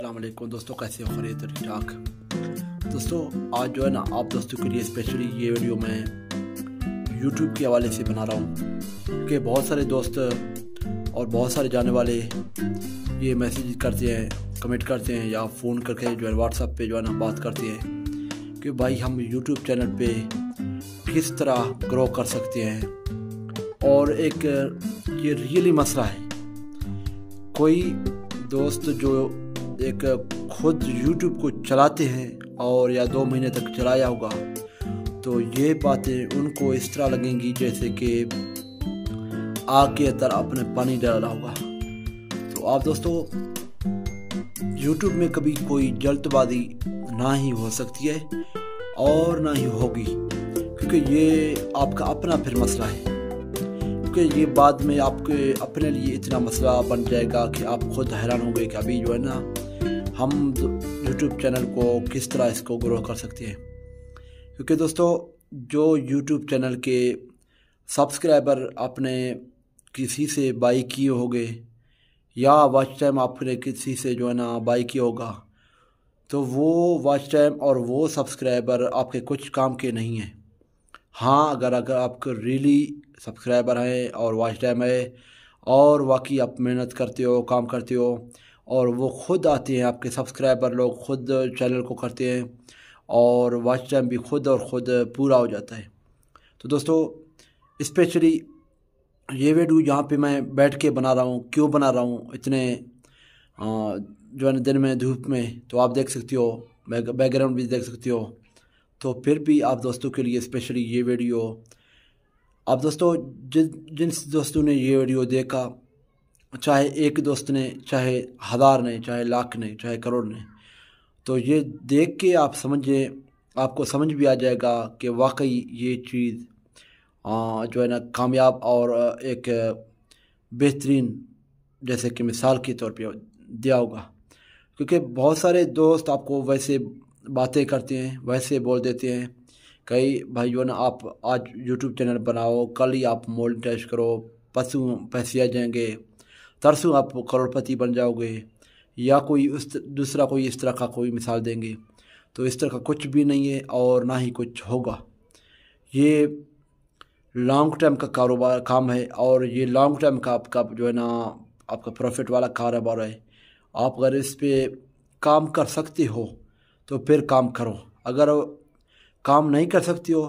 अस्सलाम वालेकुम दोस्तों, कैसे हो? खैरियत है? ठीक ठाक दोस्तों। आज जो है ना आप दोस्तों के लिए स्पेशली ये वीडियो मैं यूट्यूब के हवाले से बना रहा हूँ कि बहुत सारे दोस्त और बहुत सारे जाने वाले ये मैसेज करते हैं, कमेंट करते हैं या फ़ोन करके जो है व्हाट्सएप पे जो है ना बात करते हैं कि भाई हम यूट्यूब चैनल पे किस तरह ग्रो कर सकते हैं। और एक ये रियली मसला है। कोई दोस्त जो एक खुद YouTube को चलाते हैं और या 2 महीने तक चलाया होगा तो ये बातें उनको इस तरह लगेंगी जैसे कि आग के तरह अपने पानी डाला होगा। तो आप दोस्तों YouTube में कभी कोई जल्दबाजी ना ही हो सकती है और ना ही होगी, क्योंकि ये आपका अपना फिर मसला है। क्योंकि ये बाद में आपके अपने लिए इतना मसला बन जाएगा कि आप खुद हैरान होंगे कि अभी जो है ना हम YouTube चैनल को किस तरह इसको ग्रो कर सकते हैं। क्योंकि दोस्तों जो YouTube चैनल के सब्सक्राइबर आपने किसी से बाई किए होंगे या वॉच टाइम आपने किसी से जो है ना बाई किया होगा, तो वो वॉच टाइम और वो सब्सक्राइबर आपके कुछ काम के नहीं हैं। हाँ, अगर आपके रियली सब्सक्राइबर हैं और वॉच टाइम है और वाकई आप मेहनत करते हो, काम करते हो और वो खुद आते हैं, आपके सब्सक्राइबर लोग खुद चैनल को करते हैं और वॉच टाइम भी खुद पूरा हो जाता है। तो दोस्तों स्पेशली ये वीडियो यहाँ पे मैं बैठ के बना रहा हूँ। क्यों बना रहा हूँ? इतने जो है ना दिन में धूप में तो आप देख सकते हो, बैकग्राउंड भी देख सकते हो। तो फिर भी आप दोस्तों के लिए स्पेशली ये वीडियो, आप दोस्तों जिन दोस्तों ने ये वीडियो देखा, चाहे एक दोस्त ने, चाहे 1000 ने, चाहे लाख ने, चाहे करोड़ ने, तो ये देख के आप समझिए, आपको समझ भी आ जाएगा कि वाकई ये चीज़ जो है ना कामयाब और एक बेहतरीन जैसे कि मिसाल के तौर पे दिया होगा। क्योंकि बहुत सारे दोस्त आपको वैसे बातें करते हैं, वैसे बोल देते हैं कई भाई जो है ना आप आज YouTube चैनल बनाओ, कल ही आप मोनेटाइज करो, परसों पैसे आ जाएंगे, तरसों आप करोड़पति बन जाओगे, या कोई दूसरा कोई इस तरह का कोई मिसाल देंगे। तो इस तरह का कुछ भी नहीं है और ना ही कुछ होगा। ये लॉन्ग टाइम का कारोबार काम है और ये लॉन्ग टाइम का आपका जो है ना आपका प्रॉफिट वाला कारोबार है। आप अगर इस पे काम कर सकते हो तो फिर काम करो, अगर काम नहीं कर सकती हो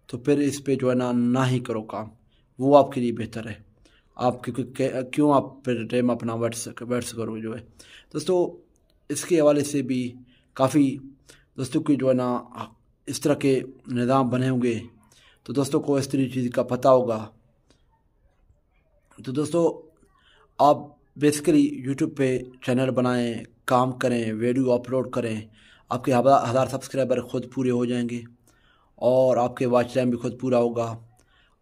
तो फिर इस पे जो है ना ही करो काम, वो आपके लिए बेहतर है। आप क्यों आप फिर टाइम अपना बैठ करो जो है। दोस्तों इसके हवाले से भी काफ़ी दोस्तों की जो है ना इस तरह के निज़ाम बने होंगे, तो दोस्तों को इस तरह चीज़ का पता होगा। तो दोस्तों आप बेसिकली यूट्यूब पे चैनल बनाएं, काम करें, वीडियो अपलोड करें, आपके 1000 सब्सक्राइबर खुद पूरे हो जाएंगे और आपके वॉच टाइम भी खुद पूरा होगा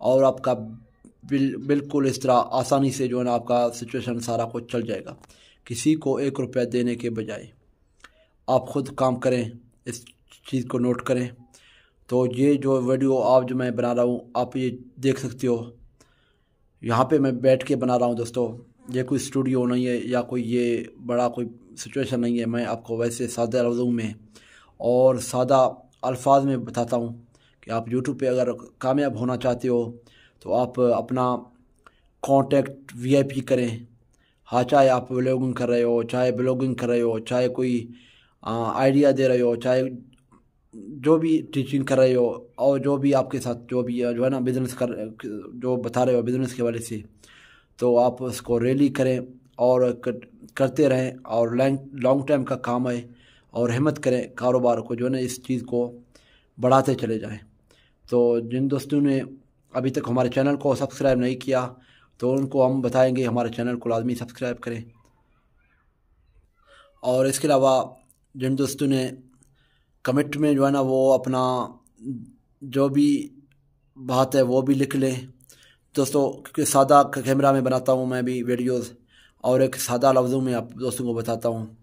और आपका बिल्कुल इस तरह आसानी से जो है ना आपका सिचुएशन सारा कुछ चल जाएगा। किसी को 1 रुपया देने के बजाय आप खुद काम करें, इस चीज़ को नोट करें। तो ये जो वीडियो आप जो मैं बना रहा हूँ आप ये देख सकते हो, यहाँ पे मैं बैठ के बना रहा हूँ दोस्तों। ये कोई स्टूडियो नहीं है या कोई ये बड़ा कोई सिचुएशन नहीं है। मैं आपको वैसे सादा लफ्ज़ों में और सादा अल्फाज में बताता हूँ कि आप YouTube पे अगर कामयाब होना चाहते हो तो आप अपना कॉन्टेक्ट VIP करें। हाँ, चाहे आप व्लॉगिंग कर रहे हो, चाहे ब्लॉगिंग कर रहे हो, चाहे कोई आइडिया दे रहे हो, चाहे जो भी टीचिंग कर रहे हो और जो भी आपके साथ जो भी जो है ना बिज़नेस जो बता रहे हो बिज़नेस के वाले से, तो आप उसको रियली करें और करते रहें। और लॉन्ग टाइम का काम है और हिम्मत करें कारोबार को जो है ना इस चीज़ को बढ़ाते चले जाएं। तो जिन दोस्तों ने अभी तक हमारे चैनल को सब्सक्राइब नहीं किया तो उनको हम बताएंगे हमारे चैनल को लाजमी सब्सक्राइब करें। और इसके अलावा जिन दोस्तों ने कमेंट में जो है ना वो अपना जो भी बात है वो भी लिख लें दोस्तों, क्योंकि सादा कैमरा में बनाता हूँ मैं भी वीडियोस और एक सादा लफ्ज़ों में आप दोस्तों को बताता हूँ।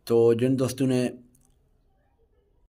तो जिन दोस्तों ने